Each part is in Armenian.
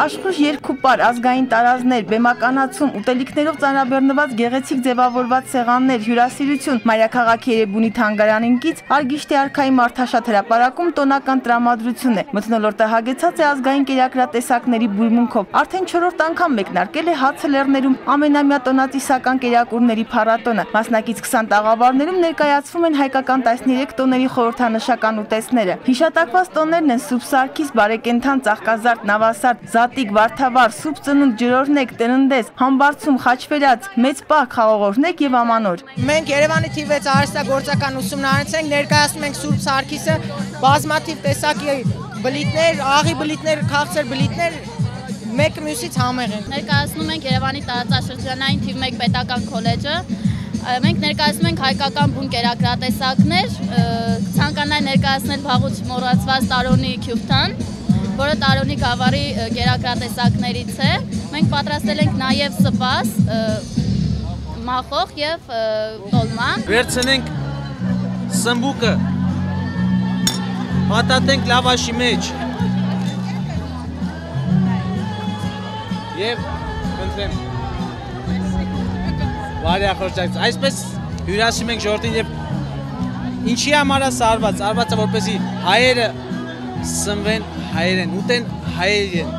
Աշխուժ երկուպար, ազգային տարազներ, բեմականացում, ուտելիքներով ծանրաբեռնված գեղեցիկ ձևավորված սեղաններ, հյուրասիրություն, մայրաքաղաքի Երևանի թանգարանին կից, Արգիշտի արքայի մարդաշատ հրապարակում տոնական տրամադրություն է։ Մթնոլորտը հագեցած է ազգային կերակրատեսակների բույրմունքով։ Արդեն 4-րդ անգամ մեկնարկել է Հացը լեռներում ամենամյա տոնածիսական կերակուրների փառատոնը։ Մասնակից 20 տաղավարներում ներկայացվում են հայկական 13 տոների խորհրդանշական ուտեստները։ Հիշատակված տոներն են Սուրբ Սարգիս, Բարեկենդան, Ծաղկազարդ, Նավասարդ, Զատիկ, Վարդավառ, Սուրբ Ծնունդ, Ջրօրհնեք, Տննդես, Համբարձում, Խաչվերած, Մեծ Պահ, Խաղողորհնեք եւ Ամանոր։ Մենք Երևանի թիվ 6 արհեստագործական ուսումնարանում ներկայացնում ենք Սուրբ Սարգիսը, բազմաթիվ տեսակի բլիթներ, աղի բլիթներ, քաղցր բլիթներ մեկը մյուսից համեղ են։ Ներկայացնում ենք Երևանի տարածաշրջանային թիվ 1 պետական քոլեջը։ Մենք ներկայացնում ենք հայկական բուն կերակրատեսակներ, ցանկանալ ներկայացնել վաղուց մոռացված Տարոնի քյուֆթան, որը Տարոնի գավառի կերակրատեսակներից է։ Մենք պատրաստել ենք նաև սպաս, մախոխ եւ տոլմա։ Վերցնենք սմբուկը, պատատենք լավաշի մեջ եւ ընտրեմ վարյախորճակց։ Այսպես հյուրասիրում ենք ժողովրդին եւ ինչի համար է սարված, արված է որպեսզի հայերը սնվեն հայերեն, ուտեն հայերեն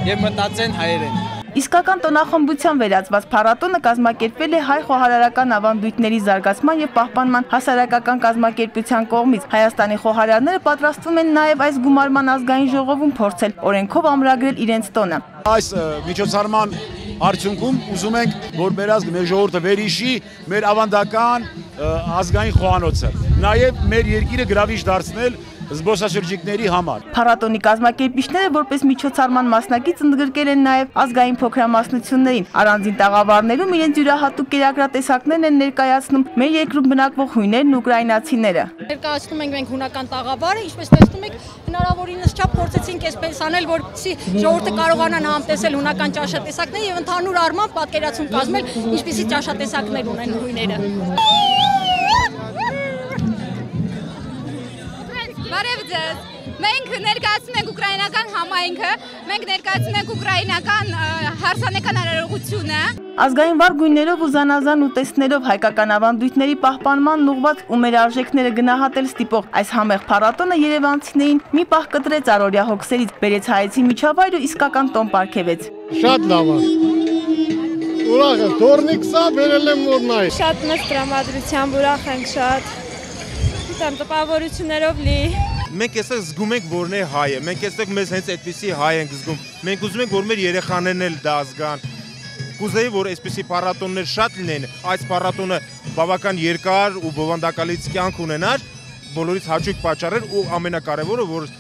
եւ մտածեն հայերեն։ Իսկական տոնախմբության վերածված փառատոնը կազմակերպվել է հայ խոհարարական ավանդույթների զարգացման եւ պահպանման հասարակական կազմակերպության կողմից։ Հայաստանի խոհարարները պատրաստվում են նաեւ այս գումարման ազգային ժողովում փորձել օրենքով ամրագրել իրենց տոնը։ Այս միջոցառման արդյունքում ուզում ենք, որ մեր ազգը, մեր ժողովուրդը վերհիշի մեր ավանդական ազգային խոհանոցը, նաեւ մեր երկիրը գրավիչ դարձնել զբոսաշրջիկների համար։ Փառատոնի կազմակերպիչները որպես միջոցառման մասնակից ընդգրկել են նաև ազգային փոքրամասնություններին։ Առանձին տաղավարներում իրենց յուրահատուկ կերակրատեսակներն են ներկայացնում մեր երկրում բնակվող հույներն ու ուկրաինացիները։ Ներկայացնում ենք մենք հունական տաղավարը, ինչպես տեսնում եք, հնարավորինս չափ փորձեցինք այսպես անել, որպեսզի ժողովուրդը կարողանան համտեսել հունական ճաշատեսակները եւ ընդհանուր առմամբ պատկերացում կազմել, ինչպիսի ճաշատեսակներ ունեն հույները։ Բարև ձեզ։ Մենք ներկայացնում ենք ուկրաինական համայնքը, մենք ներկայացնում ենք ուկրաինական հարսանեկան արարողությունը։ Ազգային վառ գույներով ու զանազան ուտեստներով հայկական ավանդույթների պահպանման ուղղված ու մեր արժեքները գնահատել ստիպող այս համեղ փառատոնը երևանցիներին մի պահ կտրեց առօրյա հոգսերից, բերեց հայեցի միջավայր ու իսկական տոն պարգևեց։ Շատ լավ է։ Ուրախ եմ, տորնիկսա բերել եմ որ նայ։ Շատ մեծ տրամադրությամբ ուրախ ենք շատ։ Դեմ տպավորություններով լի։ Մենք այսօր զգում ենք, որ նա հայ է։ Մենք այսօր մեզ հենց այդպիսի հայ ենք զգում։ Մենք ուզում ենք, որ մեր երեխաներն էլ դա զգան։ Կուզեի, որ այսպիսի փառատոններ շատ լինեն, այս փառատոնը բավական երկար ու բովանդակալից կյանք ունենար, բոլորից հաճույք պատճառեր ու ամենակարևորը, որ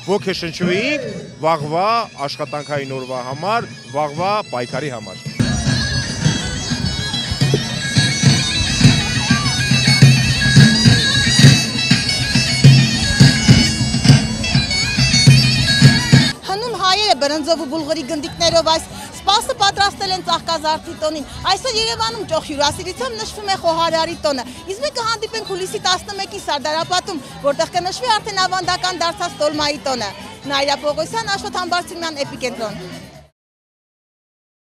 ոգեշնչվեինք վաղվա աշխատանքային օրվա համար, վաղվա պայքարի համար։ Բրնձով ու բուլղուրի գնդիկներով այս սպասը պատրաստել են Ծաղկազարդի տոնին։ Այսօր Երևանում ճոխ հյուրասիրությամբ նշվում է խոհարարի տոնը։ Իսկ մենք կհանդիպենք հուլիսի 11-ի Սարդարապատում, որտեղ կնշվի արդեն ավանդական դարձած տոլմայի տոնը։ Նայրա Պողոսյան, Աշոտ Համբարձումյան, Էպիկենտրոն։